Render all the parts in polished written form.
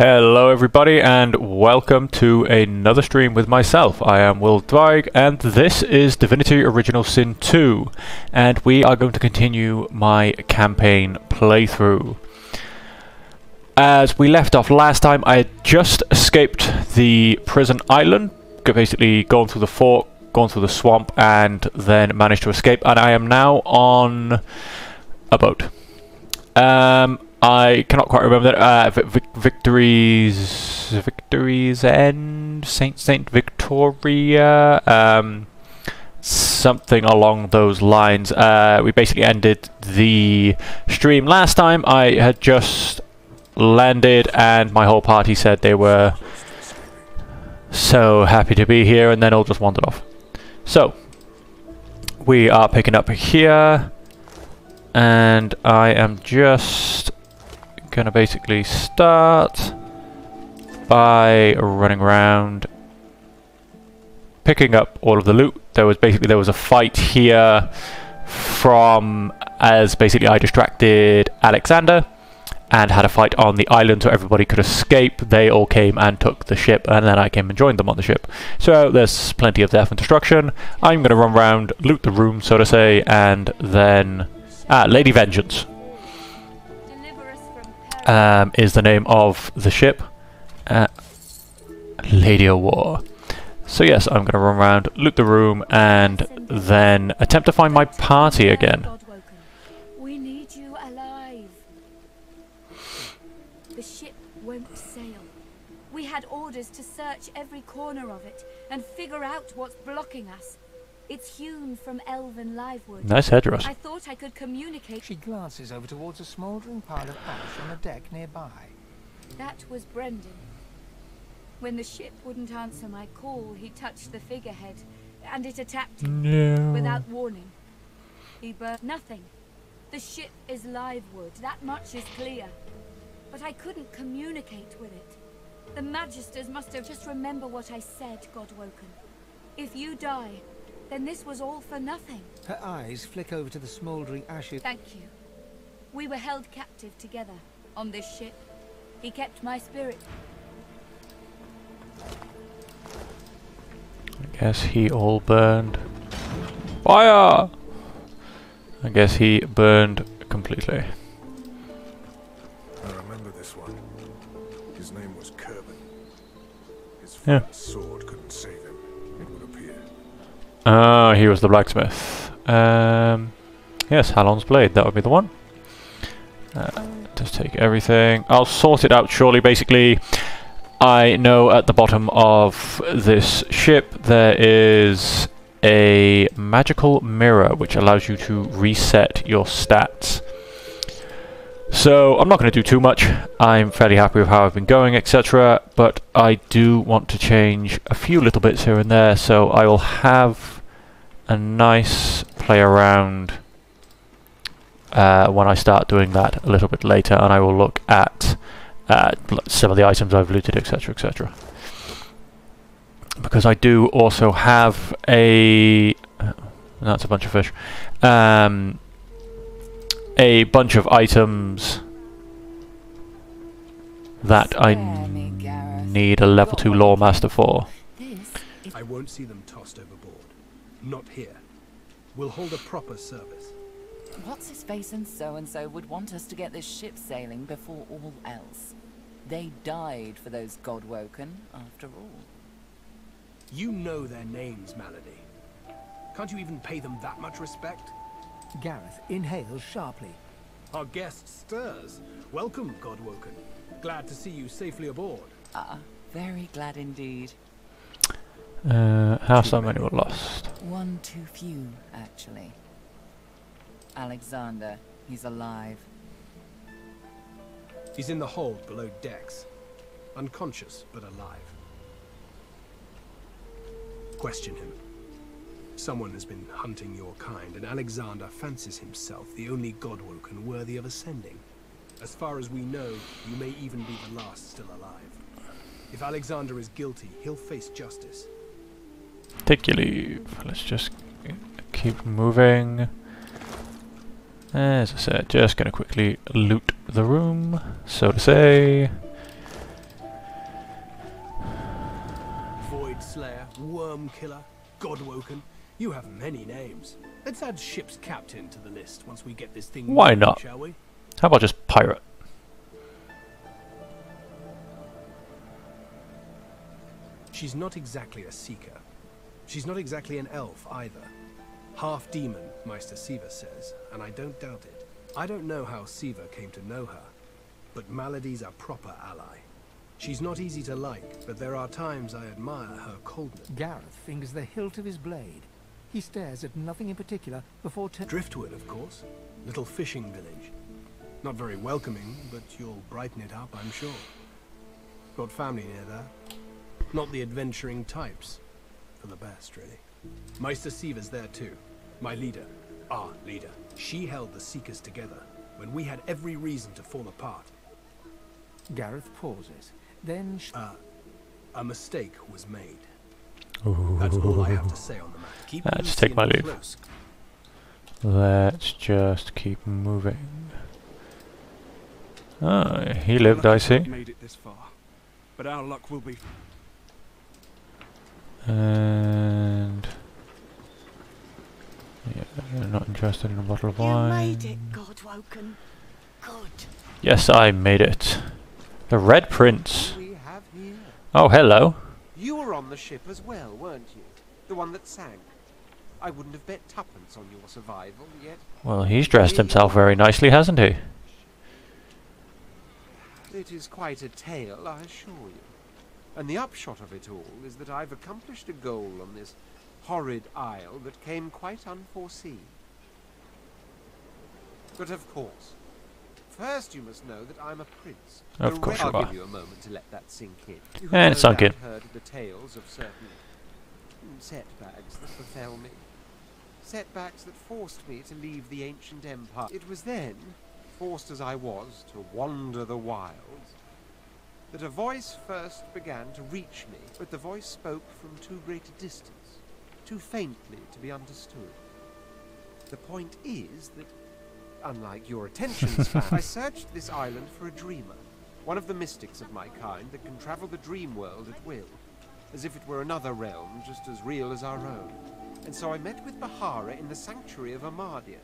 Hello everybody and welcome to another stream with myself. I am Will Dwight and this is Divinity Original Sin 2 and we are going to continue my campaign playthrough. As we left off last time, I had just escaped the prison island, basically gone through the fort, gone through the swamp and then managed to escape, and I am now on a boat. I cannot quite remember that. Victory's End, Saint Victoria, something along those lines. We basically ended the stream last time. I had just landed, and my whole party said they were so happy to be here, and then all just wandered off. So we are picking up here, and I am just gonna basically start by running around picking up all of the loot. There was a fight here as basically I distracted Alexander and had a fight on the island so everybody could escape. They all came and took the ship, and then I came and joined them on the ship. So there's plenty of death and destruction. I'm gonna run around, loot the room, so to say, and then Lady Vengeance is the name of the ship. Lady of War. So yes, I'm going to run around, loot the room, and then attempt to find my party again. We need you alive. The ship won't sail. We had orders to search every corner of it and figure out what's blocking us. It's hewn from elven livewood. Nice headdress. I thought I could communicate. She glances over towards a smouldering pile of ash on the deck nearby. That was Brendan. When the ship wouldn't answer my call, he touched the figurehead, and it attacked him. No. Without warning. He burnt nothing. The ship is livewood, that much is clear. But I couldn't communicate with it. The Magisters must have just remember what I said, Godwoken. If you die, then this was all for nothing. Her eyes flick over to the smouldering ashes. Thank you. We were held captive together on this ship. He kept my spirit. I guess he all burned. Fire! I guess he burned completely. I remember this one. His name was Kerban. His Yeah. sword couldn't save him, it would appear. Ah, he was the blacksmith. Yes, Halon's blade, that would be the one. Just take everything. I'll sort it out shortly. Basically, I know at the bottom of this ship there is a magical mirror which allows you to reset your stats. So I'm not going to do too much. I'm fairly happy with how I've been going, etc. But I do want to change a few little bits here and there, so I will have a nice play around when I start doing that a little bit later, and I will look at some of the items I've looted, etc, etc. Because I do also have that's a bunch of fish. A bunch of items that I need a level 2 lore master for. I won't see them tossed overboard. Not here. We'll hold a proper service. What's his face and so would want us to get this ship sailing before all else. They died for those Godwoken, after all. You know their names, Malady. Can't you even pay them that much respect? Gareth inhales sharply. Our guest stirs. Welcome, Godwoken. Glad to see you safely aboard. Very glad indeed. How so many were lost? One too few, actually. Alexander, he's alive. He's in the hold below decks. Unconscious, but alive. Question him. Someone has been hunting your kind, and Alexander fancies himself the only Godwoken worthy of ascending. As far as we know, you may even be the last still alive. If Alexander is guilty, he'll face justice. Take your leave. Let's just keep moving. As I said, just gonna quickly loot the room, so to say. Worm Killer, Godwoken. You have many names. Let's add ship's captain to the list once we get this thing Why moving, not? shall we? How about just pirate? She's not exactly a seeker. She's not exactly an elf either. Half demon, Meister Siva says, and I don't doubt it. I don't know how Siva came to know her, but Maladi's a proper ally. She's not easy to like, but there are times I admire her coldness. Gareth fingers the hilt of his blade. He stares at nothing in particular before Driftwood, of course. Little fishing village. Not very welcoming, but you'll brighten it up, I'm sure. Got family near there. Not the adventuring types. For the best, really. Meister Siva's there too. My leader. Our leader. She held the Seekers together when we had every reason to fall apart. Gareth pauses. Then A mistake was made. Ooh. That's all I have to say on the matter. Keep Let's take my leave. close. Let's just keep moving. Ah, he lived, I see. Made it this far, but our luck will be. And yeah, I'm not interested in a bottle of wine. You made it, Godwoken. Good. Yes, I made it. The Red Prince. We have here. Oh, hello. You were on the ship as well, weren't you? The one that sank. I wouldn't have bet tuppence on your survival, yet. Well, he's dressed himself very nicely, hasn't he? It is quite a tale, I assure you. And the upshot of it all is that I've accomplished a goal on this horrid isle that came quite unforeseen. But of course, first you must know that I'm a prince. Of course you I'll are. give you a moment to let that sink in. You have And no sunk in. doubt heard the tales of certain setbacks that befell me. Setbacks that forced me to leave the ancient empire. It was then, forced as I was to wander the wilds, that a voice first began to reach me, but the voice spoke from too great a distance, too faintly to be understood. The point is that, unlike your attention span, I searched this island for a dreamer, one of the mystics of my kind that can travel the dream world at will, as if it were another realm just as real as our own. And so I met with Bahara in the sanctuary of Amardia.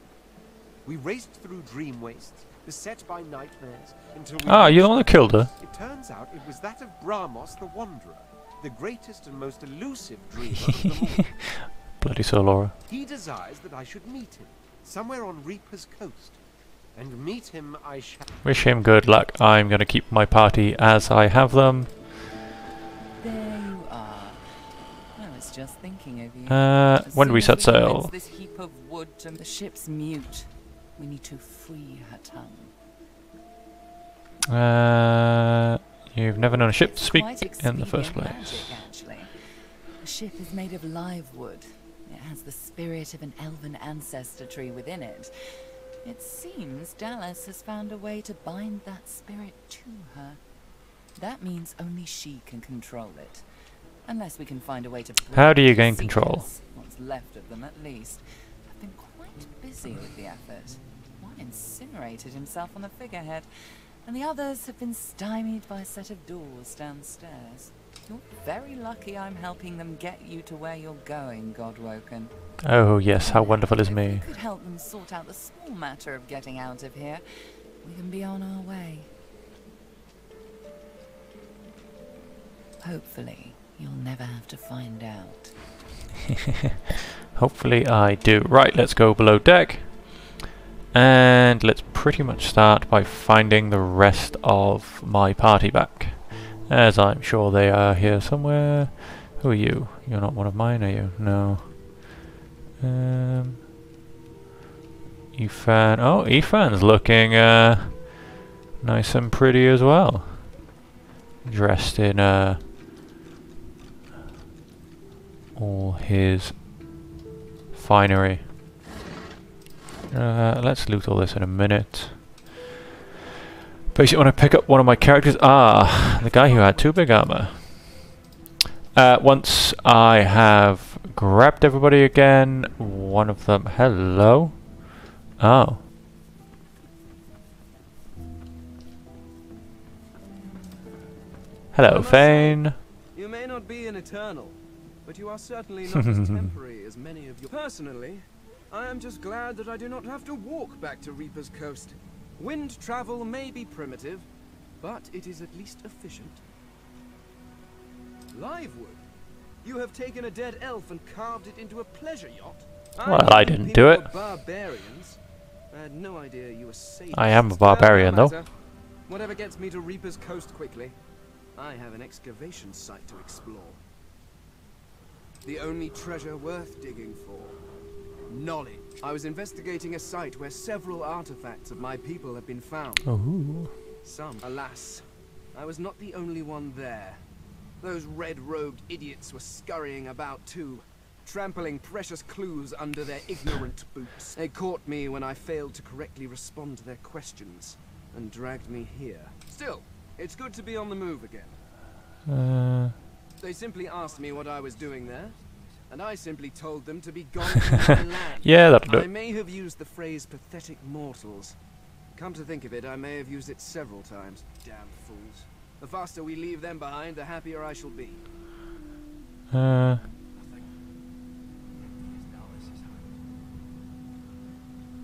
We raced through dream wastes, beset by nightmares, until we... Ah, you're the one that killed her. It turns out it was that of Brahmos the Wanderer, the greatest and most elusive dreamer of them all. Bloody Sir Laura. He desires that I should meet him, somewhere on Reaper's coast. And meet him I shall... Wish him good luck. I'm going to keep my party as I have them. There you are. I was just thinking of you. When do we set sail? This heap of wood to the ship's mute. We need to free her tongue. You've never known a ship It's speak quite in the first expedient place. magic, actually. The ship is made of live wood. It has the spirit of an elven ancestor tree within it. It seems Dallas has found a way to bind that spirit to her. That means only she can control it. Unless we can find a way to... How do you break the gain control? Seekers, what's left of them at least. I've been quite busy with the effort. One incinerated himself on the figurehead, and the others have been stymied by a set of doors downstairs. You're very lucky I'm helping them get you to where you're going, Godwoken. Oh yes, how wonderful is If me. we could help them sort out the small matter of getting out of here, we can be on our way. Hopefully, you'll never have to find out. Hopefully I do. Right, let's go below deck. And let's pretty much start by finding the rest of my party back. As I'm sure they are here somewhere. Who are you? You're not one of mine, are you? No. Ethan. Oh, Ethan's looking nice and pretty as well. Dressed in all his finery. Let's loot all this in a minute. Basically, when I pick up one of my characters, the guy who had 2 big armor. Once I have grabbed everybody again, one of them. Hello. Oh. Hello, Fane. You may not be an eternal, but you are certainly not as temporary as many of you. Personally, I am just glad that I do not have to walk back to Reaper's Coast. Wind travel may be primitive, but it is at least efficient. Livewood? You have taken a dead elf and carved it into a pleasure yacht? Well, I didn't do it. Barbarians. I had no idea you were safe. I am a barbarian, though. Whatever gets me to Reaper's Coast quickly, I have an excavation site to explore. The only treasure worth digging for. Knowledge. I was investigating a site where several artifacts of my people have been found. Ooh. Some, alas, I was not the only one there. Those red-robed idiots were scurrying about too, trampling precious clues under their ignorant boots. They caught me when I failed to correctly respond to their questions, and dragged me here. Still, it's good to be on the move again. They simply asked me what I was doing there, and I simply told them to be gone from my land. Yeah, that'll do. I may have used the phrase pathetic mortals. Come to think of it, I may have used it several times. Damn fools. The faster we leave them behind, the happier I shall be. You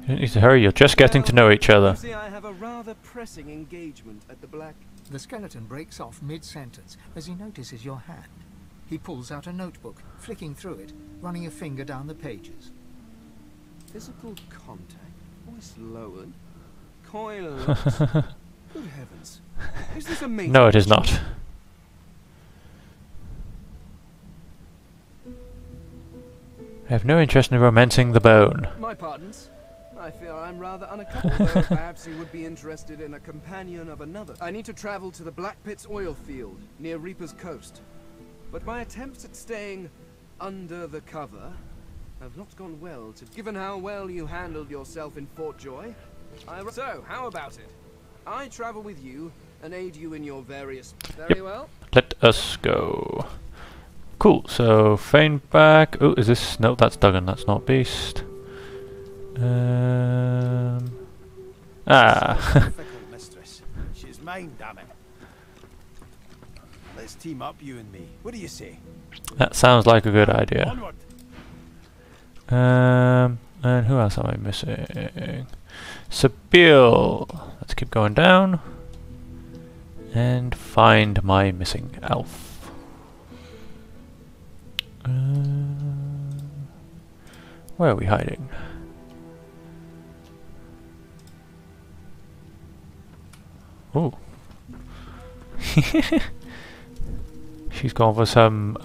don't need to hurry, you're just getting to know each other. You see, I have a rather pressing engagement at the Black... The skeleton breaks off mid-sentence as he notices your hand. He pulls out a notebook, flicking through it, running a finger down the pages. Physical contact, voice lowered, coil lips. Good heavens. Is this amazing? No, it is not. I have no interest in romancing the bone. My pardons. I fear I'm rather unaccustomed, though perhaps you would be interested in a companion of another. I need to travel to the Black Pit's oil field, near Reaper's Coast. But my attempts at staying under the cover have not gone well, given how well you handled yourself in Fort Joy. So, how about it? I travel with you and aid you in your various... Very well. Let us go. Cool, so feign back. Oh, is this... No, that's Duggan, that's not Beast. Fickle mistress. She's mine, damn it. Let's team up, you and me. What do you say? That sounds like a good idea. Onward. And who else am I missing? Sabille. Let's keep going down. And find my missing elf. Where are we hiding? Oh. She's gone for some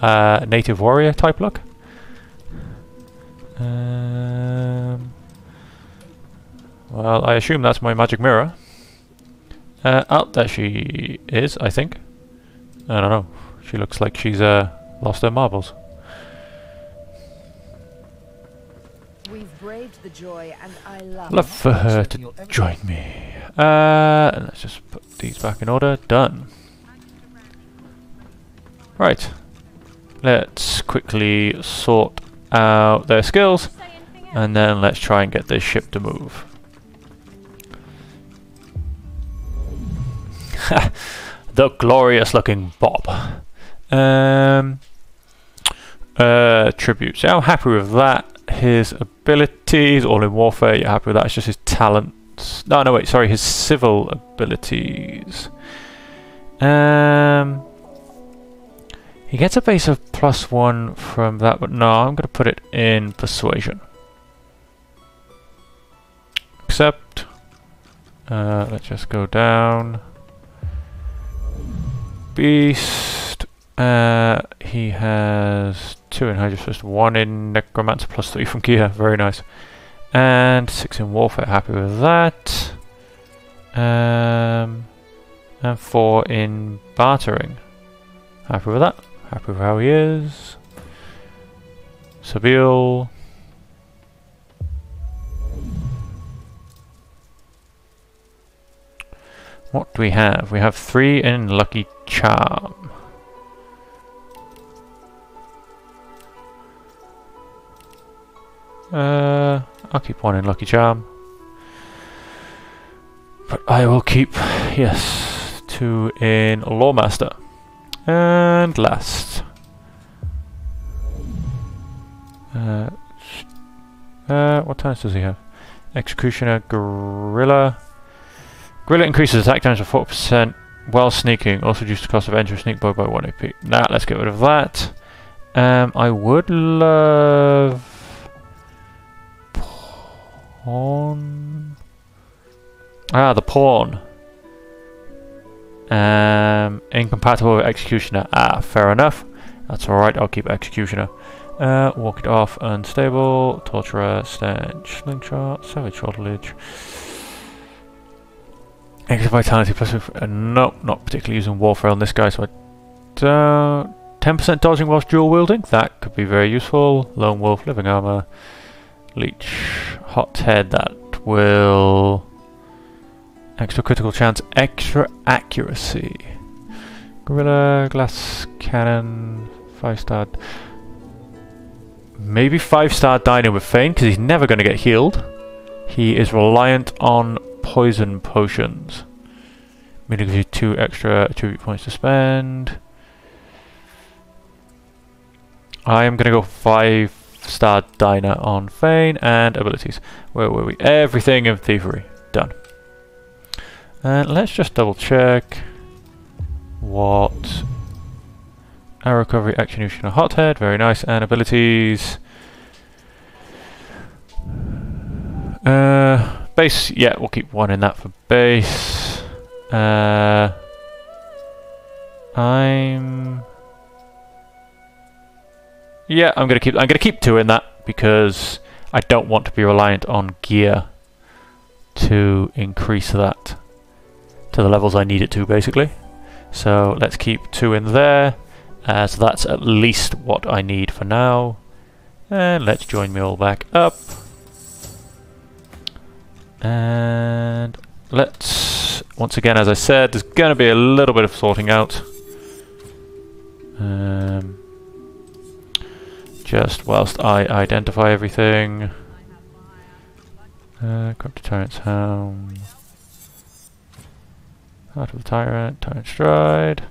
native warrior type look. Well, I assume that's my magic mirror. Oh, there she is, I think. I don't know. She looks like she's lost her marbles. We've braved the joy, and I love. Love for her to join me. Let's just put these back in order. Done. Right. Let's quickly sort out their skills, and then let's try and get this ship to move. The glorious looking Bob. Tributes. Yeah, I'm happy with that. His abilities, all in warfare, you're happy with that. It's just his talents. No, wait, sorry, his civil abilities. He gets a base of +1 from that, but no, I'm going to put it in persuasion. Accept. Let's just go down. Beast. He has 2 in Hydrophist, 1 in Necromancer, +3 from Gear. Very nice. And 6 in Warfare. Happy with that. And 4 in Bartering. Happy with that. Happy with how he is. Sabille. What do we have? We have 3 in Lucky Charm. I'll keep 1 in Lucky Charm. But I will keep, yes, 2 in Lawmaster. And last. What talents does he have? Executioner, Gorilla. Gorilla increases attack damage by 4%. While sneaking, also reduces the cost of entry sneak bow by 1 AP. Nah, let's get rid of that. I would love pawn. Ah, the pawn. Incompatible with executioner. Ah, fair enough. That's alright, I'll keep executioner. Walk it off, unstable, torturer, stench, slingshot, savage shortage. Extra vitality plus. No, not particularly using warfare on this guy, so I don't. 10% dodging whilst dual wielding. That could be very useful. Lone wolf, living armor, leech, hot head. That will extra critical chance, extra accuracy. Gorilla, glass cannon, 5-star. Maybe 5-star dino with Feign because he's never going to get healed. He is reliant on poison potions. Meaning gives you 2 extra attribute points to spend. I am going to go 5-star dino on Feign and abilities. Where were we? Everything in thievery. Done. And let's just double check what arrow recovery, execution, a hothead, very nice, and abilities. Base, yeah, we'll keep 1 in that for base. I'm gonna keep 2 in that because I don't want to be reliant on gear to increase that to the levels I need it to, basically. So let's keep 2 in there, as that's at least what I need for now. And let's join me all back up. And let's, once again, as I said, there's going to be a little bit of sorting out. Just whilst I identify everything. Corrupted Tyrant's Helm. Heart of the Tyrant, Tyrant Stride.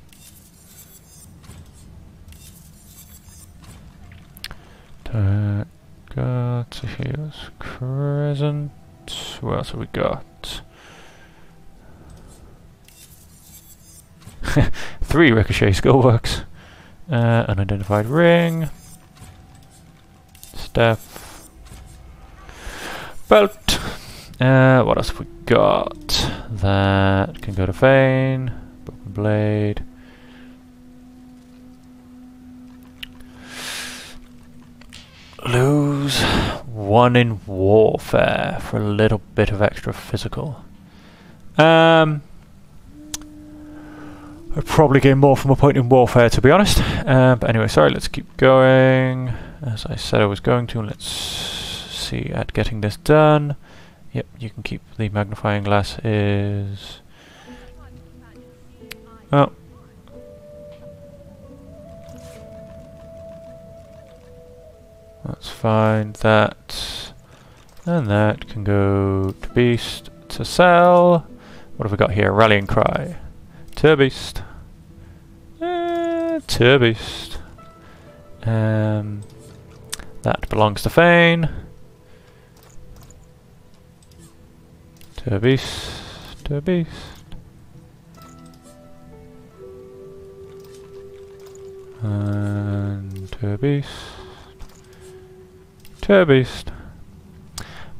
Got here's Crescent. What else have we got? 3 Ricochet Skullworks. Unidentified Ring. Staff. Belt. What else have we got? That can go to Feign. Broken Blade. Lose 1 in warfare for a little bit of extra physical. I'd probably gain more from a point in warfare, to be honest. But anyway, sorry, let's keep going. As I said I was going to, let's see at getting this done. Yep, you can keep the magnifying glasses. Oh. That's fine. That and that can go to Beast to sell. What have we got here? Rallying Cry. To Beast. To Beast. That belongs to Feign. To Beast. To Beast. And to Beast. To Beast.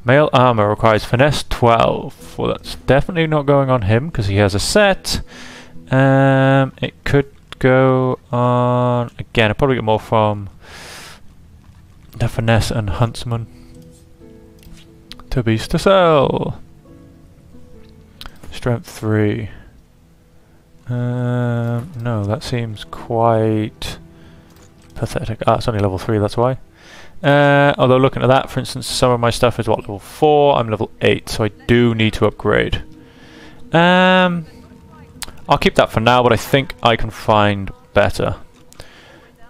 Male armor requires finesse 12. Well, that's definitely not going on him because he has a set. It could go on again. I'll probably get more from the finesse and huntsman. To Beast to sell. Strength 3. No, that seems quite pathetic. Ah, it's only level 3, that's why. Although looking at that, for instance, some of my stuff is what, level 4? I'm level 8, so I do need to upgrade. I'll keep that for now, but I think I can find better.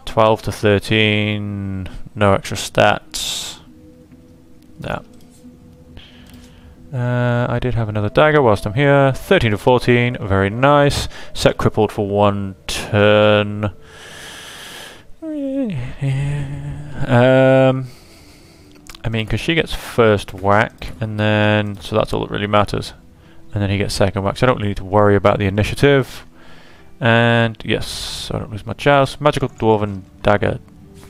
12 to 13, no extra stats. No. I did have another dagger whilst I'm here. 13 to 14, very nice. Set crippled for 1 turn. I mean, because she gets first whack, and then... So that's all that really matters. And then he gets second whack, so I don't really need to worry about the initiative. And yes, so I don't lose much else. Magical Dwarven Dagger,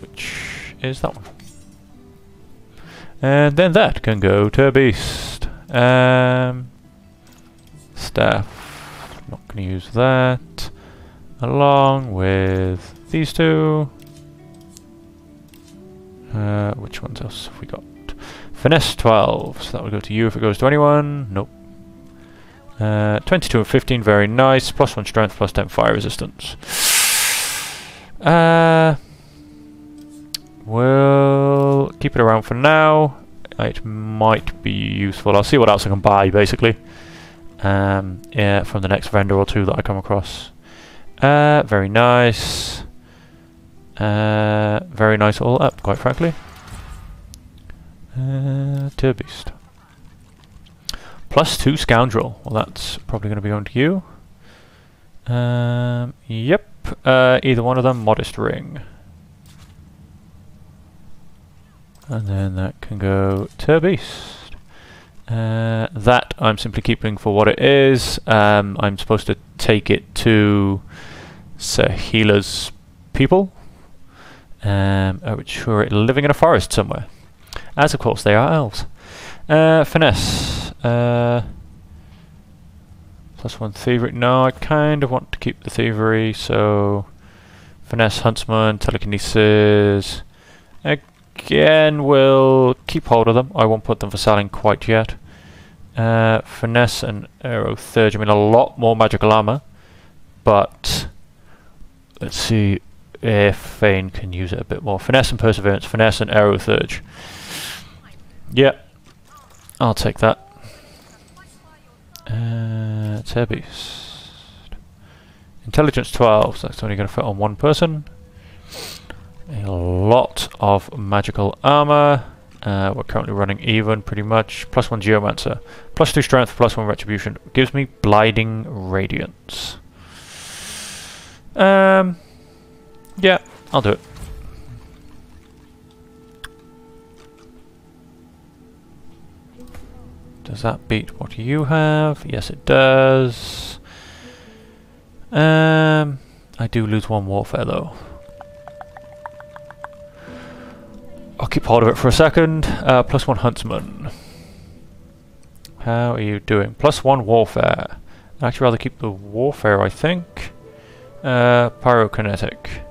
which is that one. And then that can go to Beast. Staff, not going to use that. Along with these two. Which ones else have we got? Finesse 12, so that will go to you if it goes to anyone. Nope. 22 and 15, very nice. +1 strength, +10 fire resistance. We'll keep it around for now. It might be useful. I'll see what else I can buy, basically. Yeah, from the next vendor or two that I come across. Very nice. Very nice all up, quite frankly. To Beast. +2 Scoundrel. Well, that's probably going to be going to you. Yep. Either one of them, Modest Ring. And then that can go to Beast. That I'm simply keeping for what it is. I'm supposed to take it to Sahila's people, which are living in a forest somewhere. As of course they are elves. Finesse. +1 thievery. No, I kind of want to keep the thievery, so finesse, huntsman, telekinesis. Again, we'll keep hold of them. I won't put them for selling quite yet. Finesse and arrow third. I mean, a lot more magical armor, but let's see if Fane can use it a bit more. Finesse and perseverance. Finesse and arrow third. Yep, I'll take that. Beast. Intelligence 12, so that's only going to fit on one person. A lot of magical armor. We're currently running even, pretty much. +1 Geomancer. +2 strength, +1 retribution. Gives me blinding radiance. Yeah, I'll do it. Does that beat what you have? Yes, it does. I do lose 1 warfare though. I'll keep hold of it for a second. +1 huntsman. How are you doing? +1 warfare. I'd actually rather keep the warfare, I think. Pyrokinetic.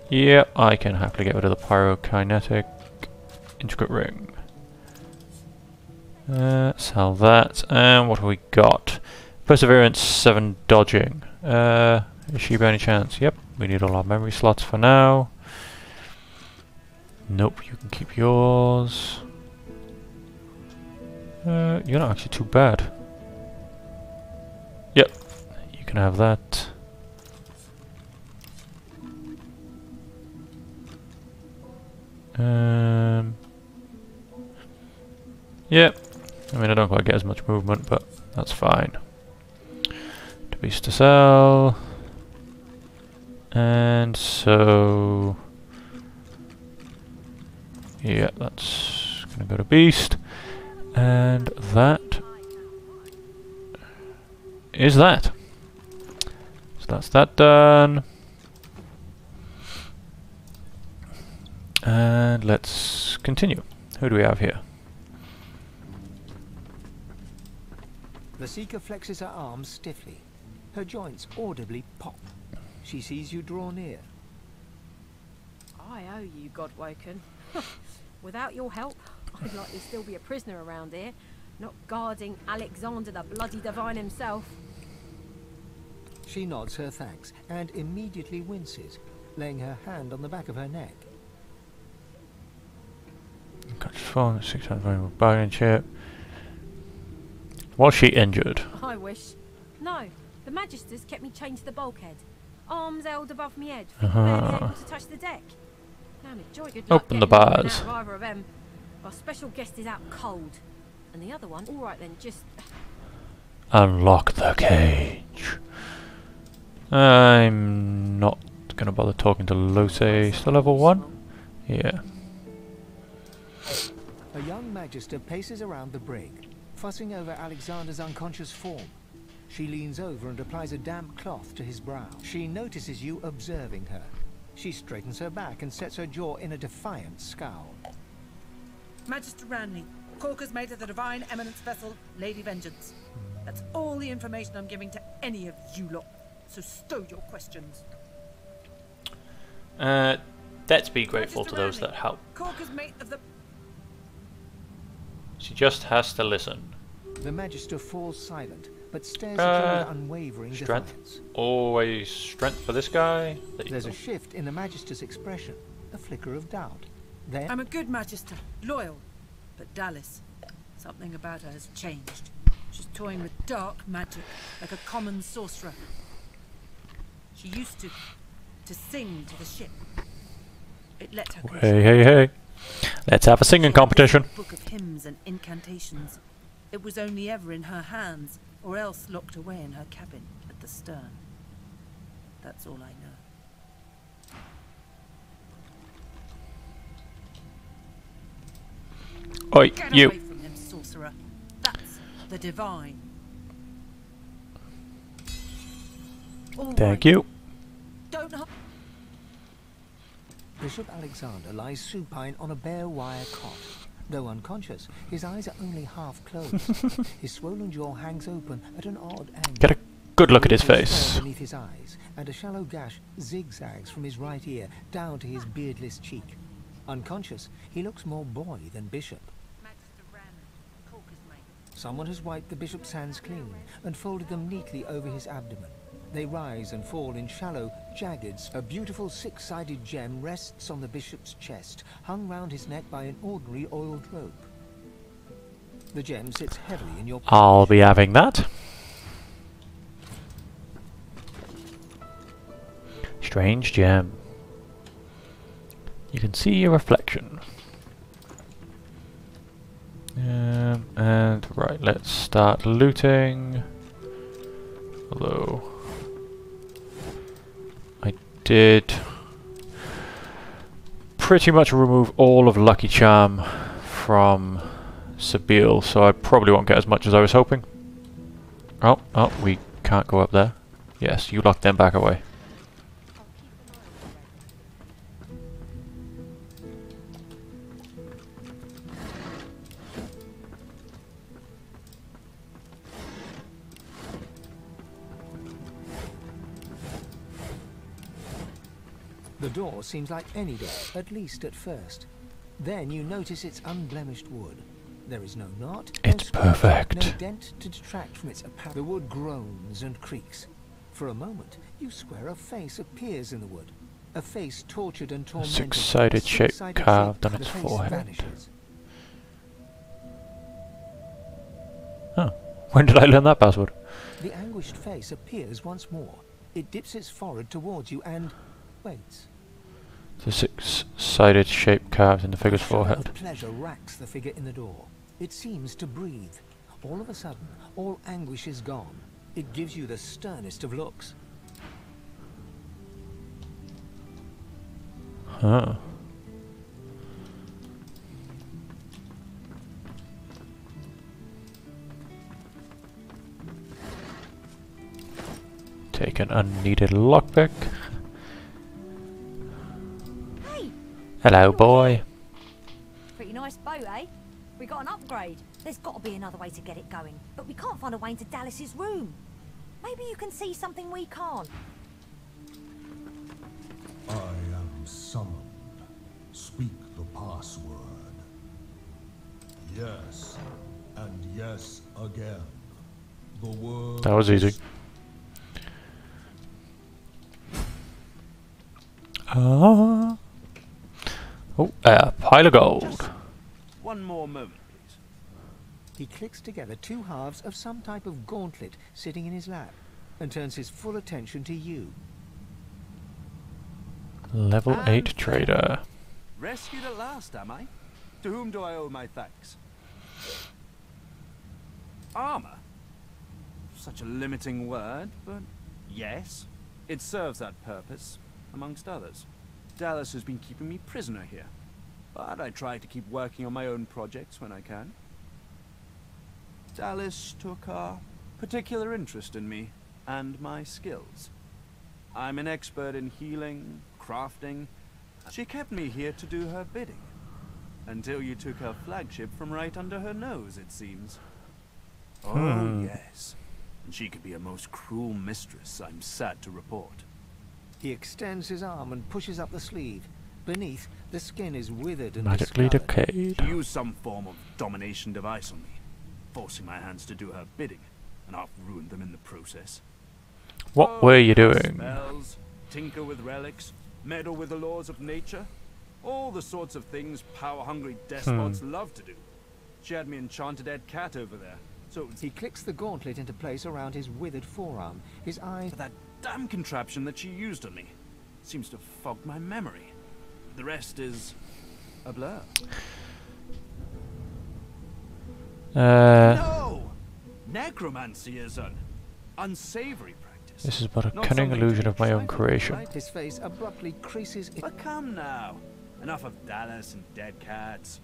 Yep, I can happily get rid of the pyrokinetic. Intricate ring. Sell that. And what have we got? Perseverance 7 dodging. Is she by any chance? Yep, we need all our memory slots for now. Nope, you can keep yours. You're not actually too bad. Yep, you can have that. Yep. I mean, I don't quite get as much movement, but that's fine. To Beast to sell. And so... yeah, that's going to go to Beast. And that is that. So that's that done. And let's continue. Who do we have here? The Seeker flexes her arms stiffly. Her joints audibly pop. She sees you draw near. I owe you, Godwoken. Without your help, I'd likely still be a prisoner around here, not guarding Alexander the bloody divine himself. She nods her thanks and immediately winces, laying her hand on the back of her neck. Got 600 valuable bargaining chip. Was she injured? I wish. No, the Magisters kept me chained to the bulkhead, arms held above my head, barely able to touch the deck. Now me joy good luck Open the getting bars. out of either of them. Our special guest is out cold, and the other one, all right then, just Unlock the cage. I'm not gonna bother talking to Lucy. Still level 1? Yeah. Magister paces around the brig, fussing over Alexander's unconscious form. She leans over and applies a damp cloth to his brow. She notices you observing her. She straightens her back and sets her jaw in a defiant scowl. Magister Ranley, Corker's mate of the Divine Eminence vessel, Lady Vengeance. That's all the information I'm giving to any of you lot. So stow your questions. Let's be grateful to those that help. Corker's mate of the... She just has to listen. The Magister falls silent, but stares at you with unwavering strength. defiance. Always strength for this guy. There's a shift in the Magister's expression, a flicker of doubt. Then I'm a good Magister, loyal. But Dallas, something about her has changed. She's toying with dark magic, like a common sorcerer. She used to sing to the ship. It let her Hey. Let's have a singing competition. A book of hymns and incantations. It was only ever in her hands, or else locked away in her cabin at the stern. That's all I know. Oi, Get you. away from him, sorcerer. That's the divine. Thank you. Don't Bishop Alexander lies supine on a bare wire cot. Though unconscious, his eyes are only half closed. His swollen jaw hangs open at an odd angle. Get a good look at his face. Beneath his eyes, and a shallow gash zigzags from his right ear down to his beardless cheek. Unconscious, he looks more boy than bishop. Someone has wiped the bishop's hands clean and folded them neatly over his abdomen. They rise and fall in shallow, jagged. A beautiful six-sided gem rests on the bishop's chest, hung round his neck by an ordinary oiled rope. The gem sits heavily in your pocket. I'll be having that. Strange gem. You can see your reflection. And right, let's start looting. Although I did pretty much remove all of Lucky Charm from Sabile, so I probably won't get as much as I was hoping. Oh, we can't go up there. Yes, you locked them back away. The door seems like any door, at least at first. Then you notice its unblemished wood. There is no knot, it's perfect. No dent to detract from its apparent. The wood groans and creaks. For a moment, you swear a face appears in the wood. A face tortured and tormented. Six-sided shape carved on its forehead. Vanishes. Oh, when did I learn that password? The anguished face appears once more. It dips its forehead towards you and waits. The six-sided shape carved in the figure's forehead. Pleasure racks the figure in the door. It seems to breathe. All of a sudden, all anguish is gone. It gives you the sternest of looks. Huh. Take an unneeded lockpick. Hey. Hello, boy. Pretty nice boat, eh? We got an upgrade. There's got to be another way to get it going, but we can't find a way into Dallas's room. Maybe you can see something we can't. I am summoned. Speak the password. Yes, and yes again. The word. That was easy. Oh, pile of gold. Just one more moment, please. He clicks together two halves of some type of gauntlet sitting in his lap and turns his full attention to you. Level 8 trader. Rescued at last, am I? To whom do I owe my thanks? Armor? Such a limiting word, but yes, it serves that purpose, amongst others. Dallas has been keeping me prisoner here. but I try to keep working on my own projects when I can. Dallas took a particular interest in me and my skills. I'm an expert in healing, crafting. She kept me here to do her bidding. Until you took her flagship from right under her nose, it seems. Oh, yes. And she could be a most cruel mistress, I'm sad to report. He extends his arm and pushes up the sleeve. Beneath, the skin is withered and Magically discolored. decayed. She used some form of domination device on me, forcing my hands to do her bidding, and I've ruined them in the process. What were you doing? Spells, tinker with relics, meddle with the laws of nature. All the sorts of things power-hungry despots love to do. She had me enchanted Ed Cat over there. So he clicks the gauntlet into place around his withered forearm. His eyes... That damn contraption that she used on me seems to fog my memory. The rest is a blur. No! Necromancy is an unsavory practice. This is but a Not cunning something illusion to of my own trifle with, creation. right? His face abruptly creases... But come now. Enough of Dallas and dead cats.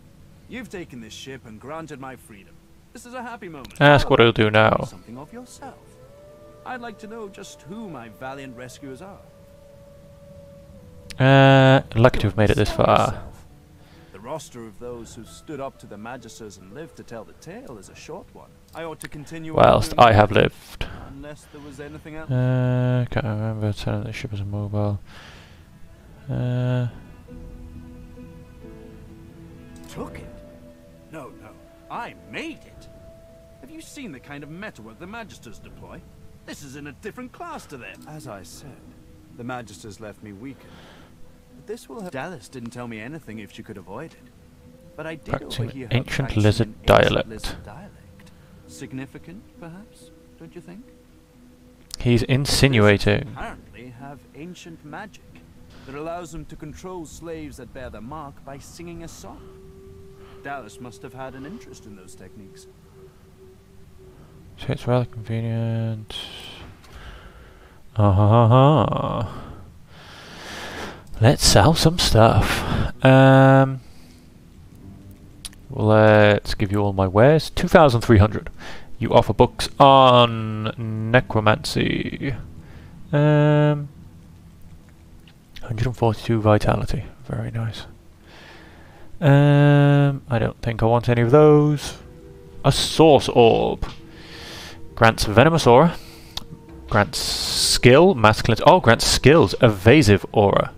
You've taken this ship and granted my freedom. This is a happy moment. Ask what he'll do now. Something of yourself. I'd like to know just who my valiant rescuers are. Lucky to have made it this far. The roster of those who stood up to the Magisters and lived to tell the tale is a short one. I ought to continue. Whilst I have lived. Unless there was anything else. Can't remember turning the ship as a mobile. Took it? No, no. I made it. Have you seen the kind of metalwork the Magisters deploy? This is in a different class to them. As I said, the Magisters left me weakened. But this will have... Dallas didn't tell me anything if she could avoid it. But I did Practicing overhear her ancient practicing lizard an ancient dialect. lizard dialect. Significant, perhaps? Don't you think? He's insinuating. Apparently have ancient magic that allows them to control slaves that bear the mark by singing a song. Dallas must have had an interest in those techniques. So it's rather convenient. Let's sell some stuff. Let's give you all my wares. 2,300. You offer books on necromancy. 142 vitality. Very nice. I don't think I want any of those. A source orb. Grants venomous aura. Grants skill, mass cleanse. Oh, grants skills, evasive aura.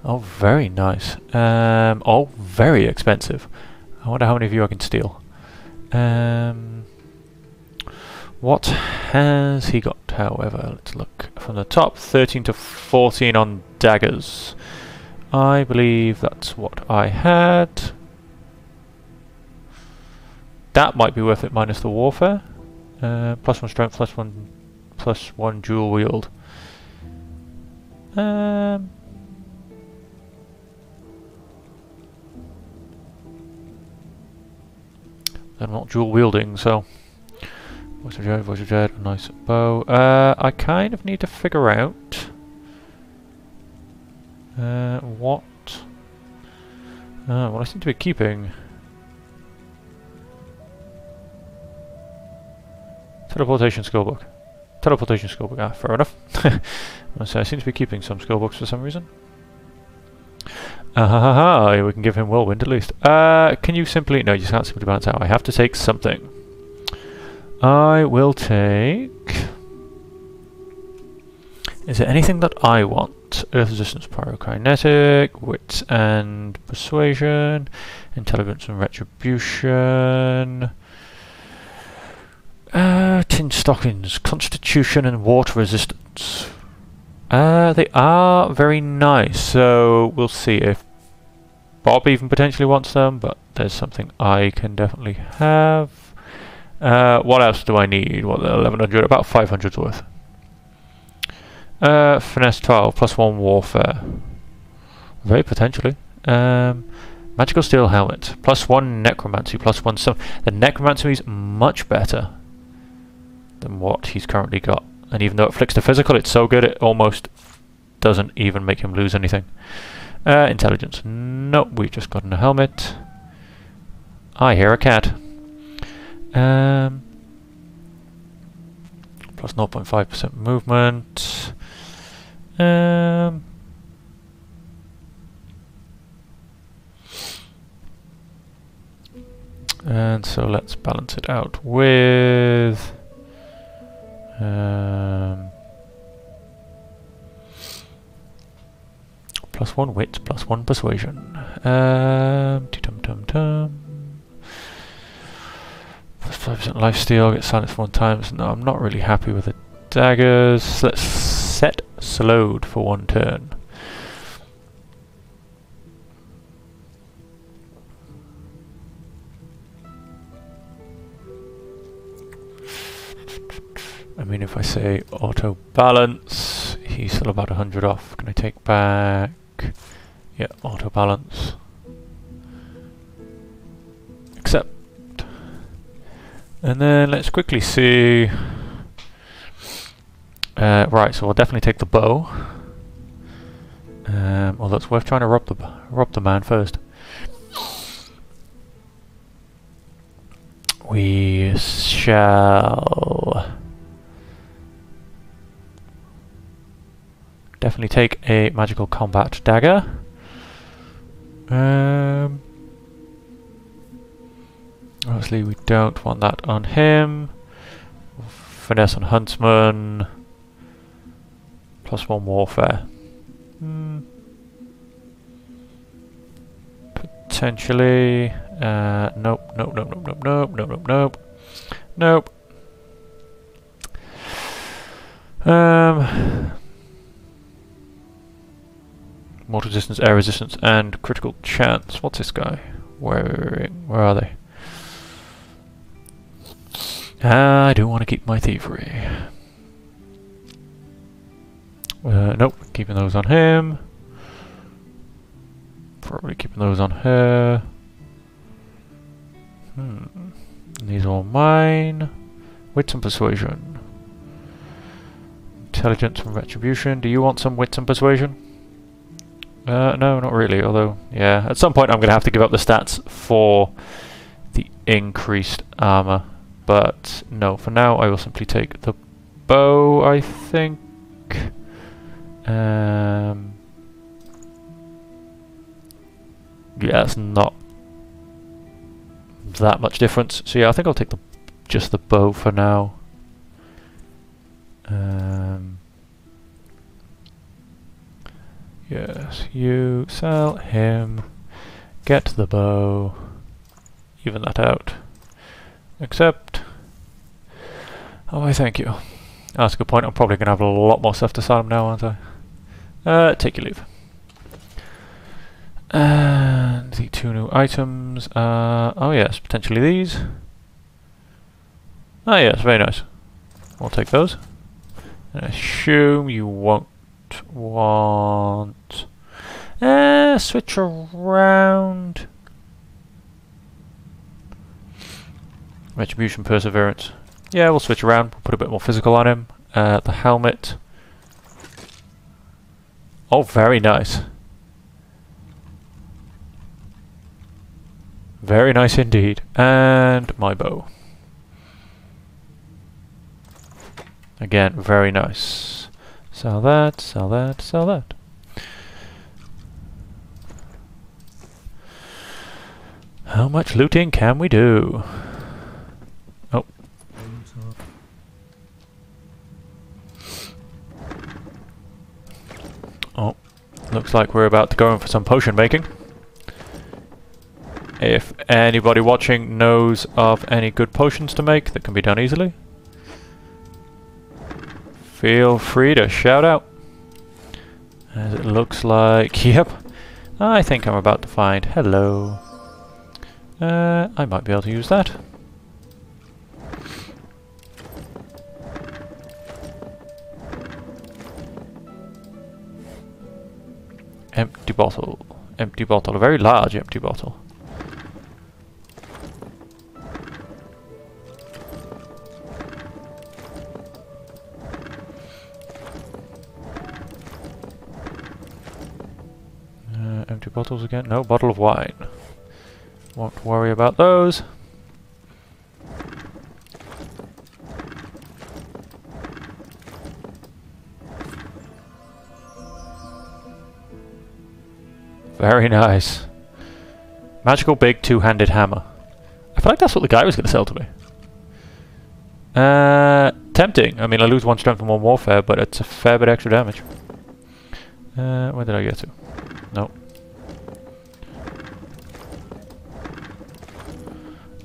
Oh, very nice. Oh, very expensive. I wonder how many of you I can steal. What has he got, however? Let's look from the top. 13 to 14 on daggers. I believe that's what I had. That might be worth it minus the warfare. Plus 1 strength, plus one dual wield. They're not dual wielding, so voice of dread, a nice bow. I kind of need to figure out what I seem to be keeping. Teleportation skillbook. Teleportation skillbook. Ah, fair enough. So I seem to be keeping some skillbooks for some reason. We can give him whirlwind at least. Can you simply... No, you can't simply bounce out. I have to take something. I will take... Is there anything that I want? Earth resistance, pyrokinetic, wit and persuasion, intelligence and retribution, tin stockings, constitution and water resistance. They are very nice, so we'll see if Bob even potentially wants them, but there's something I can definitely have. What else do I need? What, 1100? About 500's worth. Finesse 12, plus 1 warfare. Very potentially. Magical steel helmet, plus 1 necromancy, plus 1 some. The necromancy is much better than what he's currently got. And even though it flicks to physical, it's so good it almost doesn't even make him lose anything. Intelligence. Nope, we've just gotten a helmet. I hear a cat. Plus 0.5% movement. And so let's balance it out with +1 wit, +1 persuasion. Tum-tum-tum. +5% lifesteal, get silenced 1 time. No, I'm not really happy with the daggers. Let's set slowed for 1 turn. I mean, if I say auto balance, he's still about 100 off. Can I take back? Yeah, auto balance. Accept. And then let's quickly see. Right, so we'll definitely take the bow. Although it's worth trying to rob the man first. We shall definitely take a magical combat dagger. Obviously we don't want that on him. Finesse on huntsman. +1 warfare. Potentially. Nope. Mortal resistance, air resistance, and critical chance. What's this guy wearing? Where are they? I do want to keep my thievery. Nope, keeping those on him. Probably keeping those on her. These are all mine. Wits and persuasion. Intelligence and retribution. Do you want some wits and persuasion? No, not really, although, yeah. At some point I'm going to have to give up the stats for the increased armor. But, no, for now I will simply take the bow, I think. Yeah, it's not that much difference. So yeah, I think I'll take just the bow for now. Yes, you sell him, get the bow, even that out. Accept. Oh, I thank you. That's a good point. I'm probably going to have a lot more stuff to sell him now, aren't I? Take your leave. And the 2 new items are, oh yes, potentially these. Ah yes, very nice. We'll take those. I assume you won't want... switch around. Retribution, perseverance. Yeah, we'll switch around. We'll put a bit more physical on him. The helmet. Oh, very nice. Very nice indeed. And my bow. Again, very nice. Sell that, sell that, sell that. How much looting can we do? Oh. Oh. Looks like we're about to go in for some potion making. If anybody watching knows of any good potions to make that can be done easily, feel free to shout out. As it looks like, yep, I think I'm about to find, hello. I might be able to use that. Empty bottle, a very large empty bottle. empty bottles again. No, bottle of wine. Won't worry about those. Very nice. Magical big two-handed hammer. I feel like that's what the guy was going to sell to me. Tempting. I mean, I lose 1 strength and 1 warfare, but it's a fair bit extra damage. Where did I get to? No.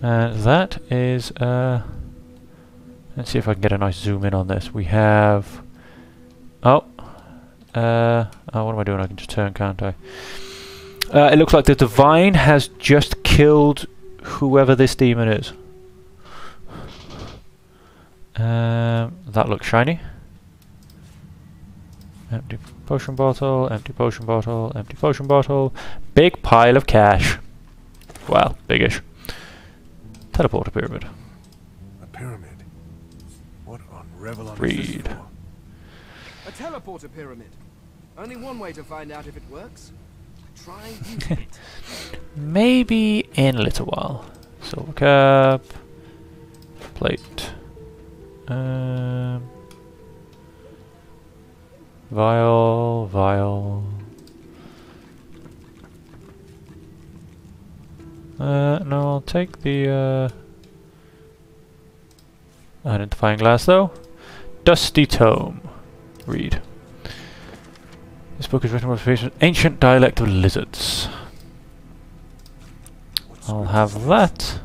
That is... let's see if I can get a nice zoom in on this. We have... Oh. What am I doing? I can just turn, can't I? It looks like the Divine has just killed whoever this demon is. That looks shiny. Empty potion bottle, empty potion bottle, empty potion bottle. Big pile of cash. Well, biggish. Teleporter pyramid. A pyramid? What on Revelon Read. is this for? A teleporter pyramid. Only one way to find out if it works. Try using it. Maybe in a little while. Silver cup. Plate. Vial. Vial. No, I'll take the identifying glass though. Dusty Tome. Read. This book is written with an ancient dialect of lizards. I'll have that.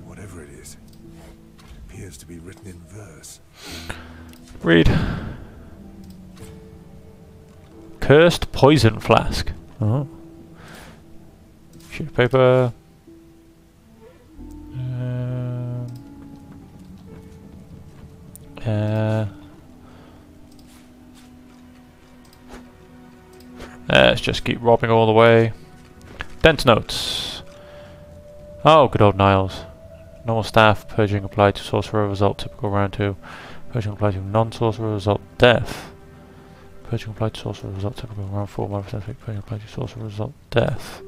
Whatever it is, it appears to be written in verse. Read. Cursed poison flask. Oh. Sheet of paper. Let's just keep robbing all the way. Dense notes. Oh, good old Niles. Normal staff, purging applied to sorcerer, result typical round 2. Purging applied to non-sorcerer, result death. Purging applied to sorcerer, result typical round 4. Purging applied to sorcerer, result death.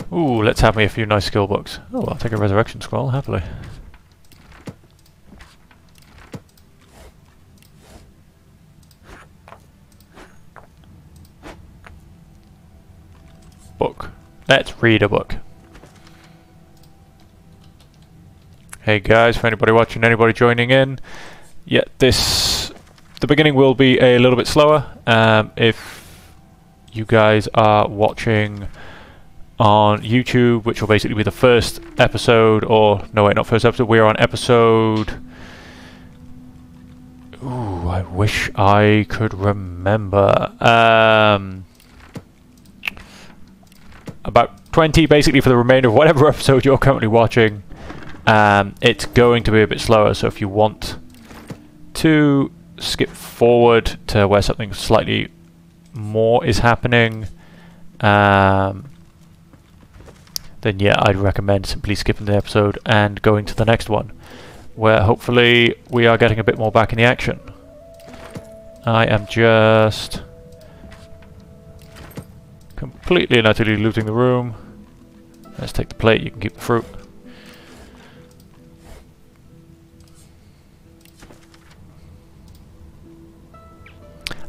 Ooh, let's have me a few nice skill books. Oh, I'll take a resurrection scroll, happily. Book. Let's read a book. Hey guys, for anybody watching, anybody joining in, yeah, the beginning will be a little bit slower. If you guys are watching on YouTube, which will basically be the first episode, or no wait, not first episode, we're on episode... Ooh, I wish I could remember. About 20 basically for the remainder of whatever episode you're currently watching. It's going to be a bit slower, so if you want to skip forward to where something slightly more is happening, then yeah, I'd recommend simply skipping the episode and going to the next one, where hopefully we are getting a bit more back in the action. I am just completely and utterly looting the room. Let's take the plate, you can keep the fruit.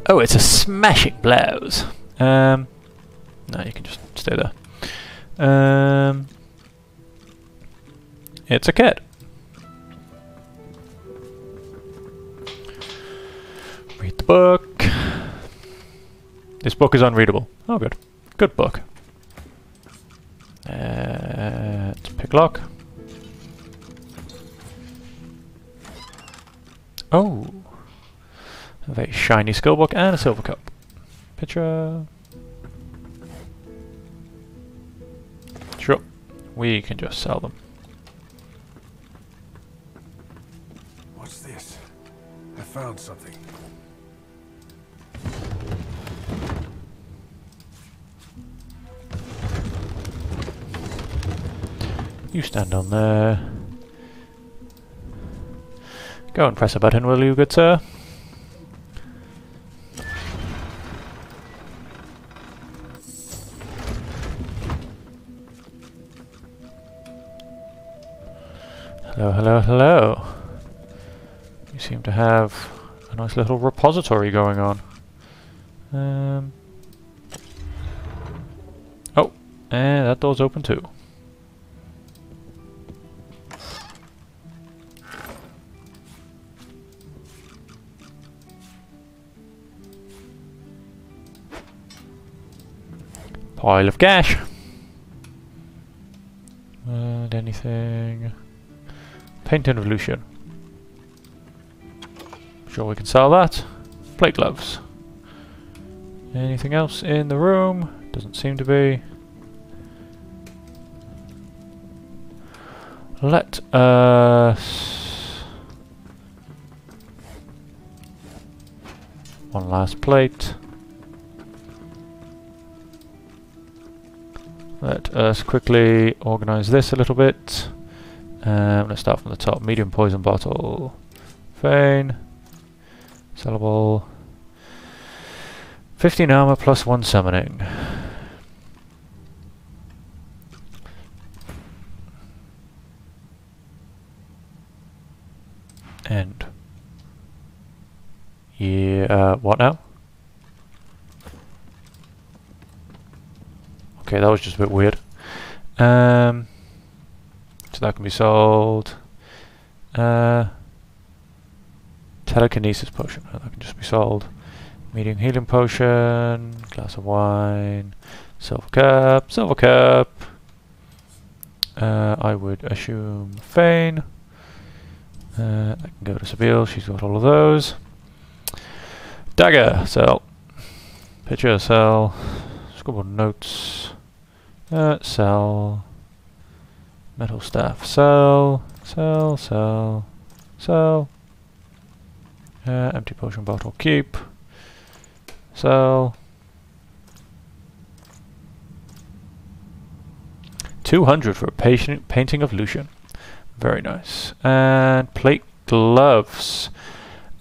Oh, it's a smashing blouse. No, you can just stay there. It's a cat. Read the book. This book is unreadable. Oh, good. Good book. It's pick lock. Oh. A very shiny skill book and a silver cup. Picture. Sure. We can just sell them. What's this? I found something. You stand on there. Go and press a button, will you, good sir? Hello, hello, hello. You seem to have a nice little repository going on. Oh, and that door's open too. Pile of cash. And anything? Paint and evolution. Sure we can sell that. Plate gloves. Anything else in the room? Doesn't seem to be. Let us... One last plate. Let us quickly organise this a little bit. Let's start from the top. Medium poison bottle. Fane. Sellable. 15 armor plus 1 summoning. End. Yeah, what now? Okay, that was just a bit weird. So that can be sold. Telekinesis potion. That can just be sold. Medium healing potion. Glass of wine. Silver cup. Silver cup. I would assume Fane. I can go to Sabine. She's got all of those. Dagger. Sell. Picture. Sell. Scribbled notes. Sell. Metal staff. Sell. Sell. Sell. Sell. Empty potion bottle. Keep. Sell. 200 for a painting of Lucian. Very nice. And plate gloves.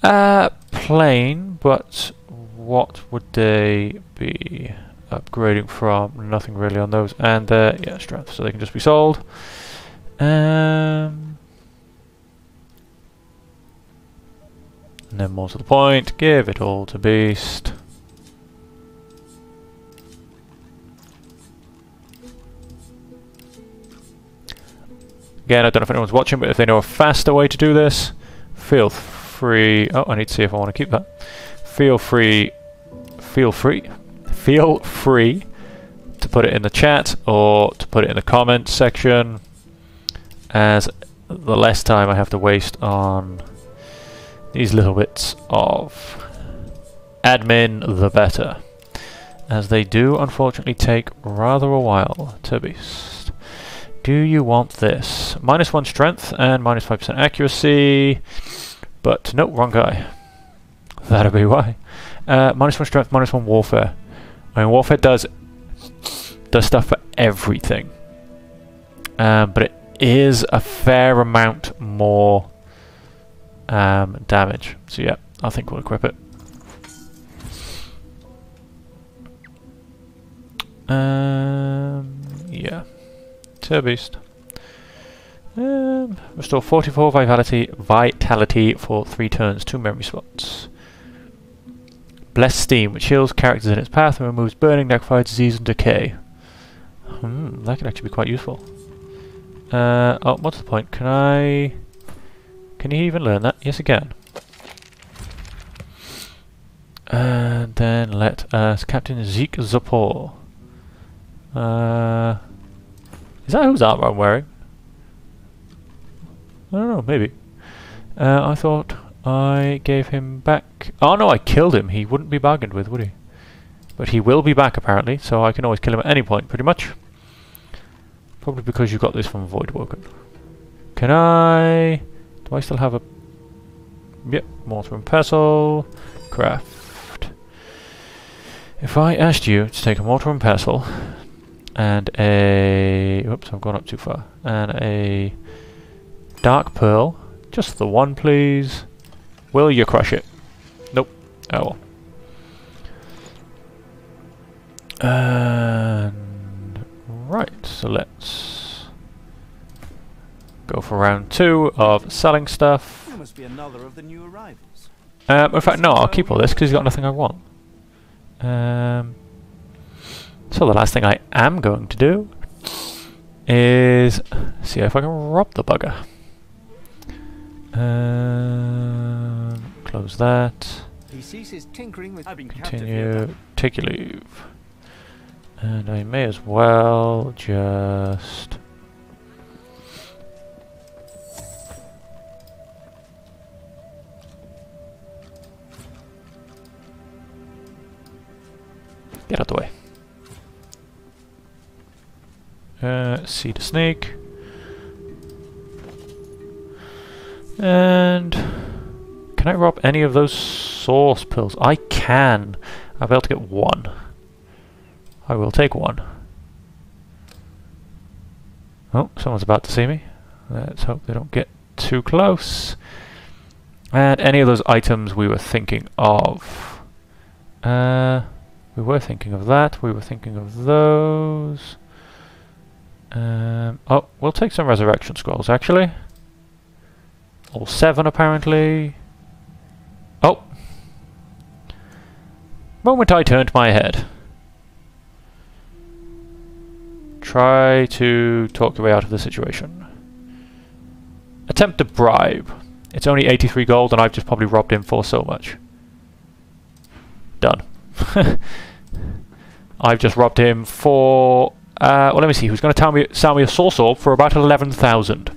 Plain, but what would they be upgrading from? Nothing really on those. And yeah, strength, so they can just be sold. And then more to the point, give it all to Beast. Again, I don't know if anyone's watching, but if they know a faster way to do this, feel free. Oh, I need to see if I want to keep that. Feel free to put it in the chat or to put it in the comments section, as the less time I have to waste on these little bits of admin, the better, as they do unfortunately take rather a while to Beast. Do you want this? -1 strength and -5% accuracy, but no, wrong guy. That'll be why. -1 strength, -1 warfare. I mean, warfare does stuff for everything, but it is a fair amount more damage. So yeah, I think we'll equip it. Yeah. Beast. Restore 44 vitality for 3 turns, 2 memory slots. Blessed Steam, which heals characters in its path and removes burning, necrophile, disease and decay. That can actually be quite useful. Oh, what's the point? Can you even learn that? Yes, I can. And then let us Captain Zeke Zapor. Is that whose armor I'm wearing? I don't know, maybe. I thought I gave him back. Oh no, I killed him. He wouldn't be bargained with, would he? But he will be back apparently, so I can always kill him at any point, pretty much. Probably because you got this from Voidwoken. Can I... Do I still have a... Yep, mortar and pestle. Craft. If I asked you to take a mortar and pestle And a... Oops, I've gone up too far. And a dark pearl. Just the one, please. Will you crush it? Nope. Oh well. And... Right, so let's go for round 2 of selling stuff. You must be another of the new arrivals. In fact, no, I'll keep all this because he's got nothing I want. So the last thing I am going to do is see if I can rob the bugger. Close that. He ceases tinkering with. Continue. Take your leave. And I may as well just... get out the way. See the snake. And can I rob any of those source pills? I can. I'll be able to get 1. I will take 1. Oh, someone's about to see me. Let's hope they don't get too close. And any of those items we were thinking of. We were thinking of that. We were thinking of those. Oh, we'll take some resurrection scrolls, actually. All 7, apparently. Oh! Moment I turned my head. Try to talk your way out of the situation. Attempt to bribe. It's only 83 gold, and I've just probably robbed him for so much. Done. I've just robbed him for... well, let me see. He was going to sell me a source orb for about 11,000.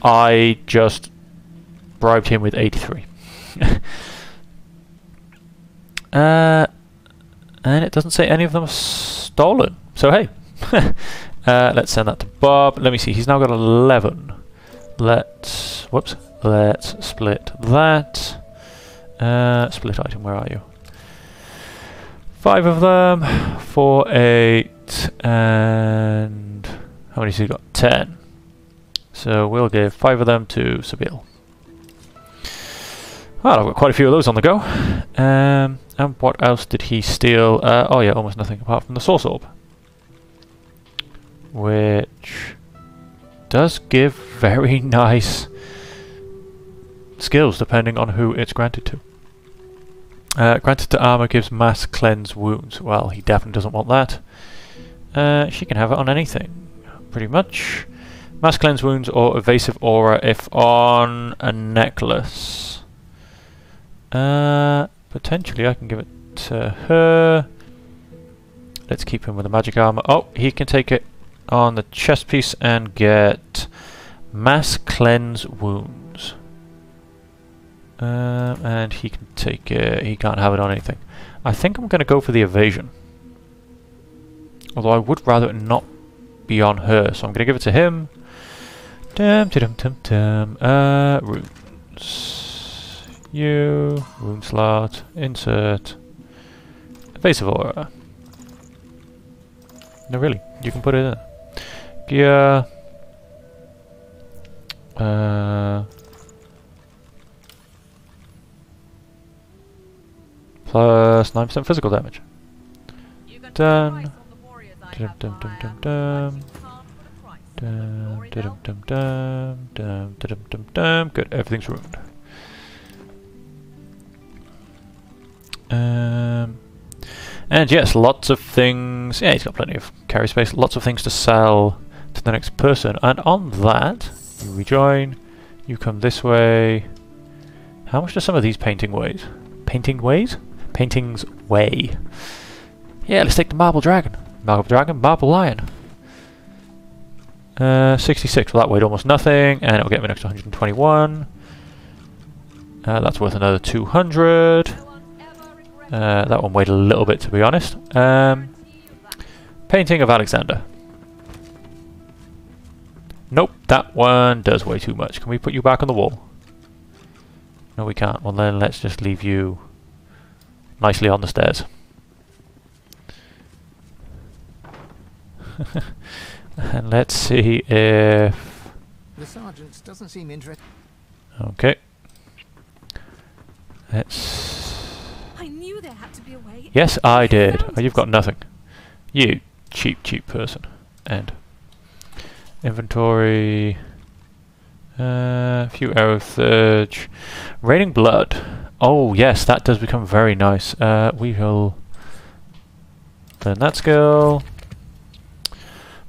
I just bribed him with 83. And it doesn't say any of them are stolen. So hey, let's send that to Bob. Let me see. He's now got 11. Let's split that. Split item. Where are you? 5 of them. 4, 8, and how many has he got? 10. So we'll give 5 of them to Sabille. Well, I've got quite a few of those on the go. And what else did he steal? Oh yeah, almost nothing apart from the source orb. Which does give very nice skills depending on who it's granted to. Granted to armor gives mass cleanse wounds. Well, he definitely doesn't want that. She can have it on anything, pretty much. Mass cleanse wounds or evasive aura if on a necklace. Potentially I can give it to her. Let's keep him with the magic armor. Oh, he can take it on the chest piece and get mass cleanse wounds. And he can take it, he can't have it on anything. I think I'm going to go for the evasion. Although I would rather it not be on her, so I'm going to give it to him. Runes. You, rune slot, insert, evasive aura. No, really, you can put it in. Gear. Plus 9% physical damage. Done. Good, everything's ruined. And yes, lots of things. Yeah, he's got plenty of carry space. Lots of things to sell to the next person. And on that, you rejoin. You come this way. How much do some of these painting weigh? Paintings weigh. Yeah, let's take the marble dragon. Marble lion. 66. Well, that weighed almost nothing, and it'll get me an extra 121. That's worth another 200. That one weighed a little bit, to be honest. Painting of Alexander. Nope, that one does weigh too much. Can we put you back on the wall? No, we can't. Well, then let's just leave you nicely on the stairs. And let's see if... The sergeant doesn't seem interested. Okay. Let's... I knew there had to be a way. Yes, I did. Oh, you've got nothing. You cheap person. And inventory. A few arrow surge. Raining blood. Oh yes, that does become very nice. We will learn that skill.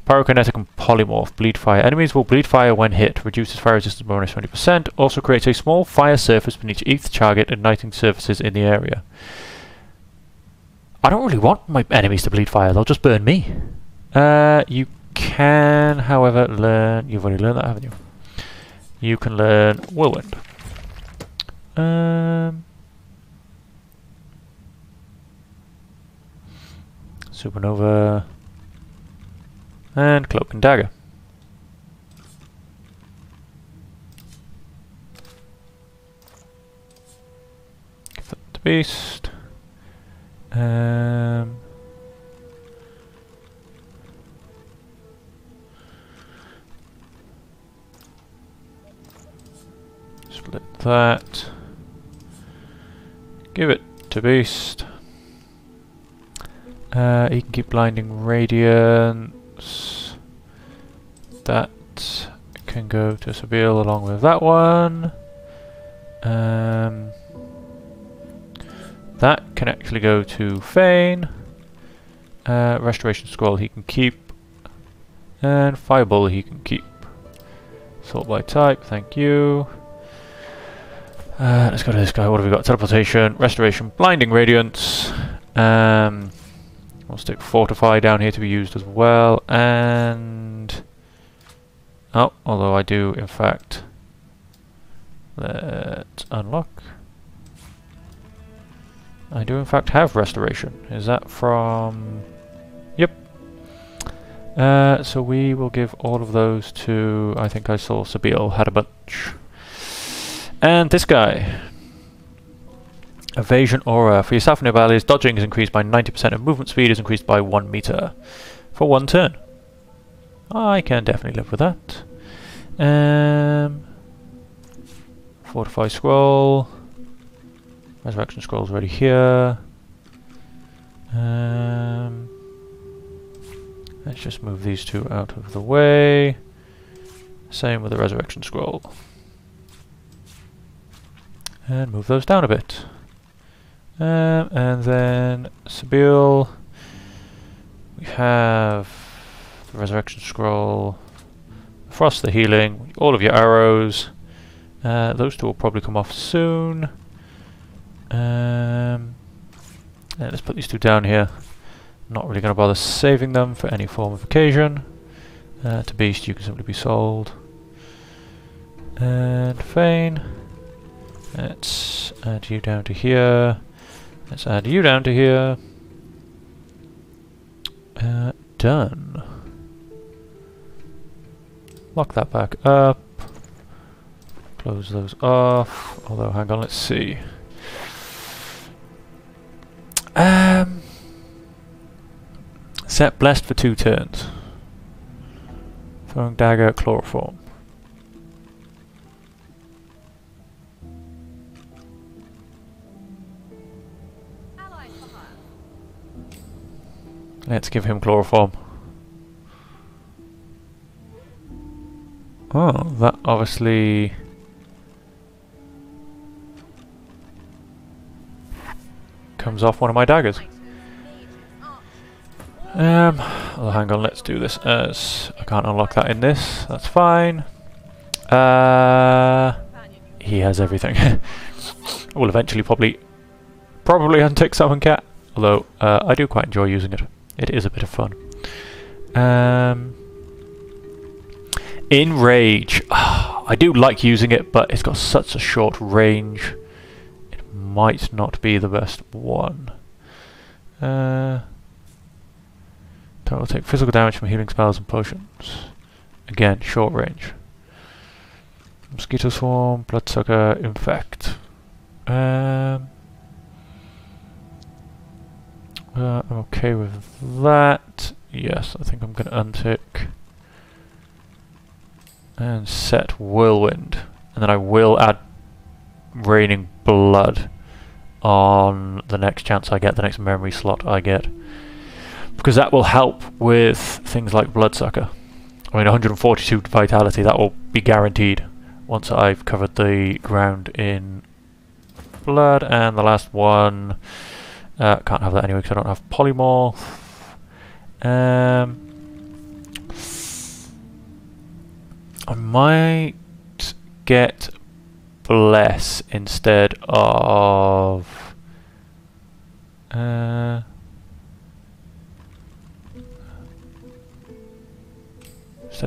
Pyrokinetic and polymorph. Bleed fire. Enemies will bleed fire when hit. Reduces fire resistance bonus 20%. Also creates a small fire surface beneath each target, igniting surfaces in the area. I don't really want my enemies to bleed fire. They'll just burn me. You can, however, learn... You've already learned that, haven't you? You can learn Whirlwind. Supernova. And Cloak and Dagger. Give that to Beast. Split that. Give it to Beast. He can keep Blinding Radiance. That can go to Sabil along with that one. That can actually go to Fane. Restoration Scroll he can keep. And Fireball he can keep. Sort by type, thank you. Let's go to this guy. What have we got? Teleportation, Restoration, Blinding Radiance. We'll stick Fortify down here to be used as well. And... oh, although I do, in fact... let's unlock. I do, in fact, have Restoration. Is that from... yep. So we will give all of those to... I think I saw Sabil had a bunch. And this guy. Evasion Aura. For yourself and your allies, dodging is increased by 90% and movement speed is increased by 1 meter. For 1 turn. I can definitely live with that. Fortify Scroll. Resurrection Scroll's already here. Let's just move these two out of the way. Same with the Resurrection Scroll. And move those down a bit. And then Sabil. We have the Resurrection Scroll. Frost the Healing. All of your arrows. Those two will probably come off soon. Let's put these two down here. Not really going to bother saving them for any form of occasion. To Beast you can simply be sold. And Fane. Let's add you down to here. Let's add you down to here. Done. Lock that back up. Close those off. Although, hang on, let's see. Set Blessed for 2 turns. Throwing Dagger, Chloroform. Let's give him Chloroform. Oh, that obviously... comes off one of my daggers. Oh, hang on, let's do this as... I can't unlock that in this, that's fine. He has everything. We'll eventually probably untick Summon Cat, although I do quite enjoy using it. It is a bit of fun. Enrage. I do like using it, but it's got such a short range. It might not be the best one. Total take physical damage from healing spells and potions. Again, short range. Mosquito Swarm, Bloodsucker, Infect. I'm okay with that. Yes, I think I'm going to untick and set Whirlwind, and then I will add Raining Blood on the next chance I get, the next memory slot I get, because that will help with things like Bloodsucker. I mean, 142 vitality, that will be guaranteed once I've covered the ground in blood. And the last one, can't have that anyway because I don't have Polymorph. I might get Bless instead of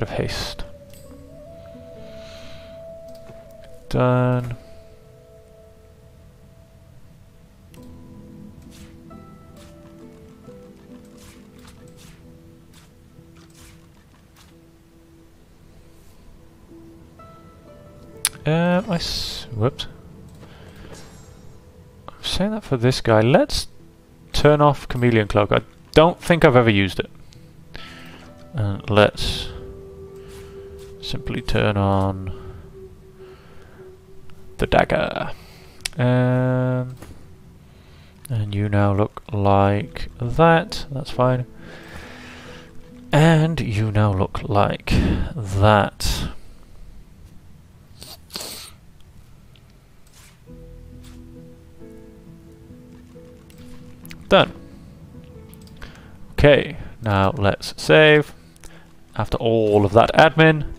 Haste. Done. Whoops. I'm saying that for this guy. Let's turn off Chameleon Cloak. I don't think I've ever used it. And let's simply turn on the dagger. And you now look like that. That's fine. And you now look like that. Done. Okay, now let's save. After all of that admin,